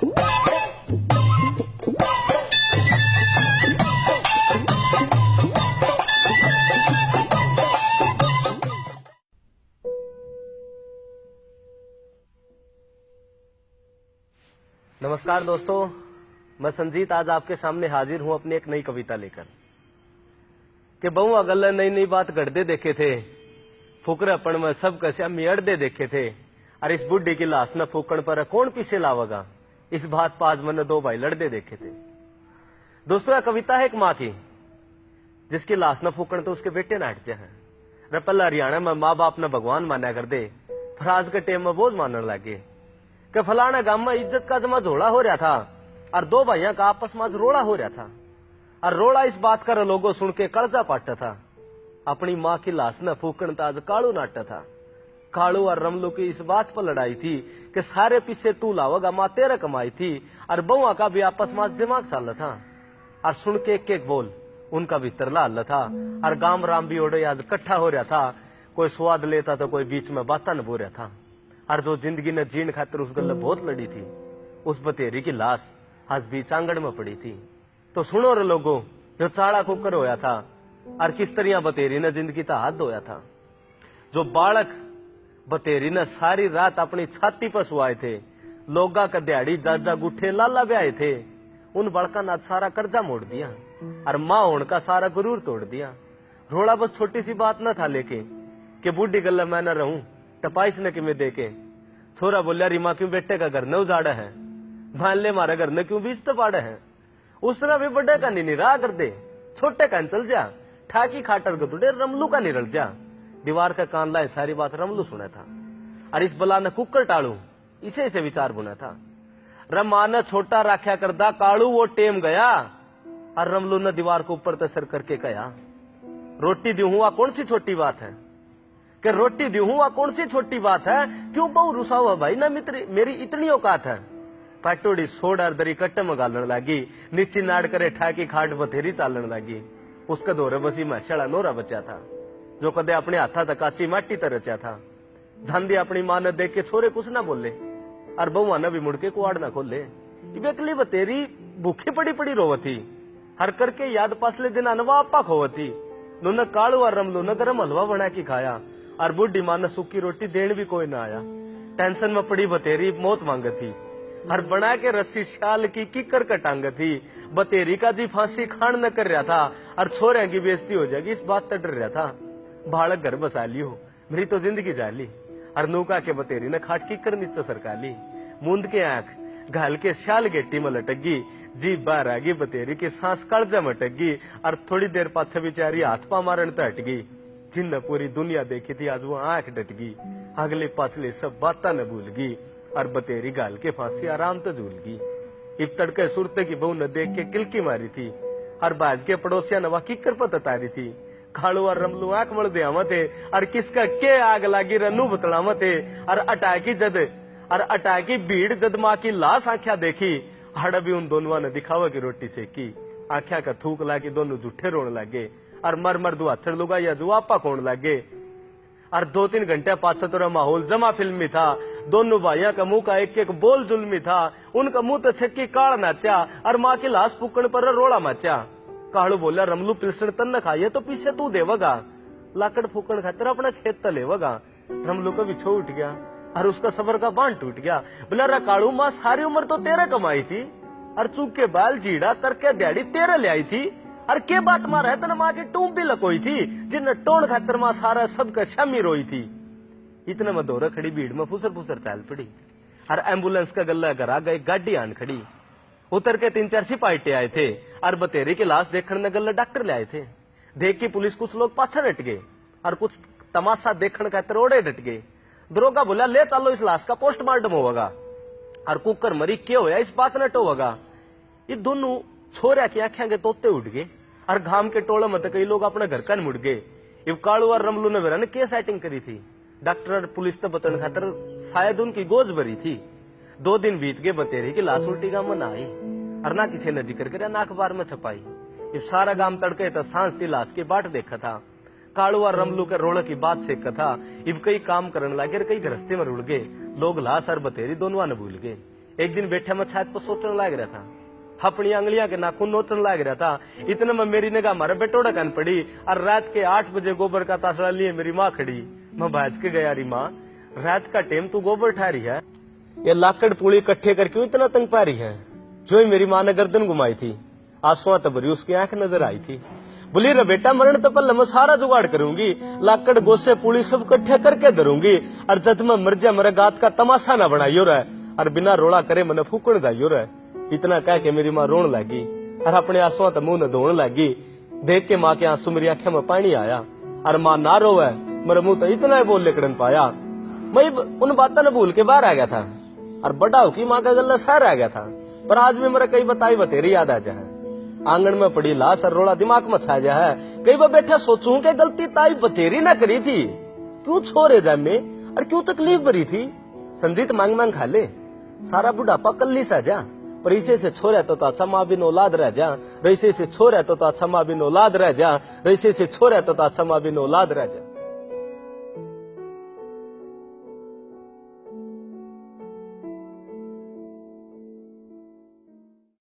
नमस्कार दोस्तों, मैं संजीत आज आपके सामने हाजिर हूं अपनी एक नई कविता लेकर कि बहु अगल नई नई बात गढ़दे देखे थे, फुकरेपन में सब कस्या मियड़दे देखे थे। और इस बुढ़ी की लाश न फूकण पर कौन पीछे लावेगा, इस बात पाज मन दो भाई लड़दे देखे थे। दोस्तों, यह कविता है एक माँ की जिसकी लाश न फूकण तो उसके बेटे न हट जाए। रपल्ला हरियाणा में माँ बाप न भगवान माना कर दे, पर आज के टेम में बोझ मानने लगे कि फलाना गांव में इज्जत का जमा झोला हो रहा था और दो भाइयों का आपस में रोड़ा हो रहा था। और रोड़ा इस बात का लोगों सुन के कर्जा पाटा था, अपनी माँ की लाश न फूकण ताज कालू नाटा था। कालू और रमलू की इस बात पर लड़ाई थी कि सारे पीछे तू लावगा, माँ तेरा कमाई थी। और बहुआ का भी आपस में दिमाग साल था, और सुन के एक बोल उनका भी तरला हल था। और गांव राम भी ओडे आज इकट्ठा हो रहा था, कोई स्वाद लेता तो कोई बीच में बाता न बो रहा था। और जो जिंदगी ने जीण खातिर उस गल बहुत लड़ी थी, उस बतेरी की लाश आज बीच आंगन में पड़ी थी। तो सुनो रे लोगों, जो चाड़ा कुकर होया था और किस तरह बतेरी ने जिंदगी का हाथ धोया था। जो बालक बतेरी ने सारी रात अपनी छाती पर सुआए थे, लोगा का दिहाड़ी जाजा गुठे लाला ब्याए थे, उन बड़का ने सारा कर्जा मोड़ दिया और माँ होने का सारा गुरूर तोड़ दिया। रोड़ा बस छोटी सी बात न था लेके कि बूढ़ी गल्ला मैं न रहूं टपाइश ने कि देखे। छोरा बोलिया, रीमा क्यों बेटे का घर न उजाड़ा है, मान ले मारा घर न क्यों बीच तो पाड़ा है। उसने भी बड़े का नहीं राह कर दे, छोटे का चल जा, ठाकी खाटर गदुड़े रमलू का निरल जा। दीवार का कान लाए सारी बात रमलू सुना था, और इस बला ने कुकर टाड़ू इसे इसे विचार बुना था। रमा ने छोटा राख्या करदा कालू वो टेम गया, और रमलू ने दीवार को ऊपर तसर करके कहा, रोटी दी हुआ कौन सी छोटी बात है, कि रोटी दी हुआ कौन सी छोटी बात है, क्यों बहु रुसा हुआ भाई ना मित्र, मेरी इतनी औकात है। पटोड़ी सोड और दरी कट्टे में गालन लगी, नीचे नाड़ करे ठाकी खाट बथेरी चालन लगी। उसका दौरे बसी मशाला नोरा बचा था, जो कदे अपने हाथा तक काची माटी तर रचा था। झांदी अपनी मां ने देख के छोरे कुछ ना बोले, और बहुआ ने भी मुड़के कुआड़ ना खोले। बेकली बतेरी भूखी पड़ी पड़ी रोवती, हर करके याद पासले दिन अनवा आपा खोवती। नुन कालू और रमलू ने गरम हलवा बना के खाया, और बुढ़ी मां ने सूखी रोटी देने भी कोई ना आया। टेंशन में पड़ी बतेरी मौत मांग थी, और बना के रस्सी शाल की किकर कटांग थी। बतेरी का जी फांसी खान न कर रहा था, और छोरे की बेइज्जती हो जाएगी इस बात तक डर रहा था। बालक घर बसा लियो, मेरी तो जिंदगी जाली। और नौका के बतेरी ने खाट किकर नीचे सरकाली, मूंद के आंख घाल के शाल गेटी में लटक गई। जी बाहर आ गई बतेरी की सांस कड़जा में अटक गई, और थोड़ी देर पाछे बेचारी हाथ पा मारन तो हट गई। जिन पूरी दुनिया देखी थी आज वो आंख डट गई, अगले पाछले सब बातें न भूल गई, और बतेरी गाल के फांसी आराम तो झूल गई। इब तड़के सुरते की बहू न देख के किलकी मारी थी, और बाज के पड़ोसिया नवा किकर पर ततारी थी। खाड़ू और रमलू आंख मल दियावा थे, और किसका के आग लागी रनू बतलावा थे। और अटाकी भीड़ जद माँ की लाश आंख्या देखी, हड़ भी उन दोनों ने दिखावा की रोटी सेकी। आंख्या का थूक लागी दोनों जूठे रोने लगे, और मर मर दो हथड़ लुगा या जुआपा खोन लगे। और 2-3 घंटे पाछे तो माहौल जमा फिल्मी था। दोनों भाइयों का मुंह का एक एक बोल जुल्मी था, उनका मुंह तो छक्की काल नाचा, और माँ की लाश पुकड़ पर रोड़ा माचा। कालू बोला, रमलू पिलसण तन न खाइए तो पीछे तू देवगा, लाकड़ फूकण खातिर अपना खेत तलेवगा। रमलू का बिछो उठ गया, और उसका सबर का बांध टूट गया। बोला, रा कालू माँ सारी उम्र तो तेरे कमाई थी, और चूक के बाल जीड़ा करके दिहाड़ी तेरे ले आई थी। और के बात मार है तना माँ की टूम भी लकोई थी, जिन टोन खातर माँ सारा सबका शामी रोई थी। इतने में दौरा खड़ी भीड़ में फुसर फुसर चाल पड़ी, और एम्बुलेंस का गला घर आ गए, गाड़ी आन खड़ी। उतर के 3-4 सिपाही आए थे, और बतेरी की लाश देखने गला डॉक्टर ले आए थे। देख की पुलिस कुछ लोग पाछे डट गए, और कुछ तमाशा देखने खातर ओड़े डट गए। दरोगा बोला, ले चलो इस लाश का पोस्टमार्टम होगा, और कुकर मरी क्यों होया इस बात न टोगा। ये दोनों छोरा की आंखें के तोते उठ गए, और घाम के टोले में तो कई लोग अपने घर का मुड़ गए। इब कालू और रमलू ने वेरा ने क्या सेटिंग करी थी, डॉक्टर और पुलिस तो बतन खातर शायद उनकी गोज भरी थी। 2 दिन बीत गए, बतेरी की लाश उल्टी गांव में ना आई, और ना किसी ने जिक्र करे, ना अखबार में छपाई। इब सारा गांव तड़के तो सांस की लाश की बाट देखा था। कालू और रमलू के रोड़ की बात सेका था। इब कई काम करने लगे, कई गृहस्थी में रुड़ गए। लोग लाश और बतेरी दोनों न भूल गए। एक दिन बैठा मैं छात पर सोचने लग रहा था, अपनी अंगलियां के नाखून नोचने लग रहा था। इतने में मेरी निगाह मारे बेटोड़ा कान पड़ी और रात के 8 बजे गोबर का तासड़ा लिए मेरी माँ खड़ी। मैं भाज के गया, री माँ रात का टेम तू गोबर ठा रही है, ये लाकड़ पुली इकट्ठे कर क्यों इतना तंग पा रही है? जो ही मेरी माँ ने गर्दन घुमाई थी, आंसुओं तो भरी उसकी आंख नजर आई थी। बोली रे बेटा मरण तो पहले मैं सारा जुगाड़ करूंगी, लाकड़ गोसे पुली सब इकट्ठे करके धरूंगी, और जब मैं मर जा मेरे गात का तमाशा ना बनाइयो रे, और बिना रोड़ा करे मैंने फूकण जाइयो रे। इतना कह के मेरी माँ रोन लगी और अपने आंसुओं तो मुंह न धोने लगी। देख के माँ के आंसू मेरी आंखें में पानी आया, और माँ ना रोवे मेरे मुंह तो इतना ही बोल लेकर पाया। मैं उन बातों ने भूल के बाहर आ गया था और बड़ा होकी माँ का गला सह रह गया था। पर आज भी मेरे कई बताई बतेरी याद आ जाए। आंगन में पड़ी लाश और रोड़ा दिमाग में छा जा है। कई बार बैठा सोचूं कि गलती ताई बतेरी ना करी थी, क्यों छोड़े जामे और क्यों तकलीफ भरी थी। संजीत मांग मांग खा ले, सारा बुढ़ापा कल्ली सा जा, पर इसे से छोरे तो अच्छा माँ बिन औलाद रह जा, रईसे से छोरे तो अच्छा माँ बिन औलाद रह जा, रईसे से छोरे तो अच्छा माँ बिन औलाद रह जा।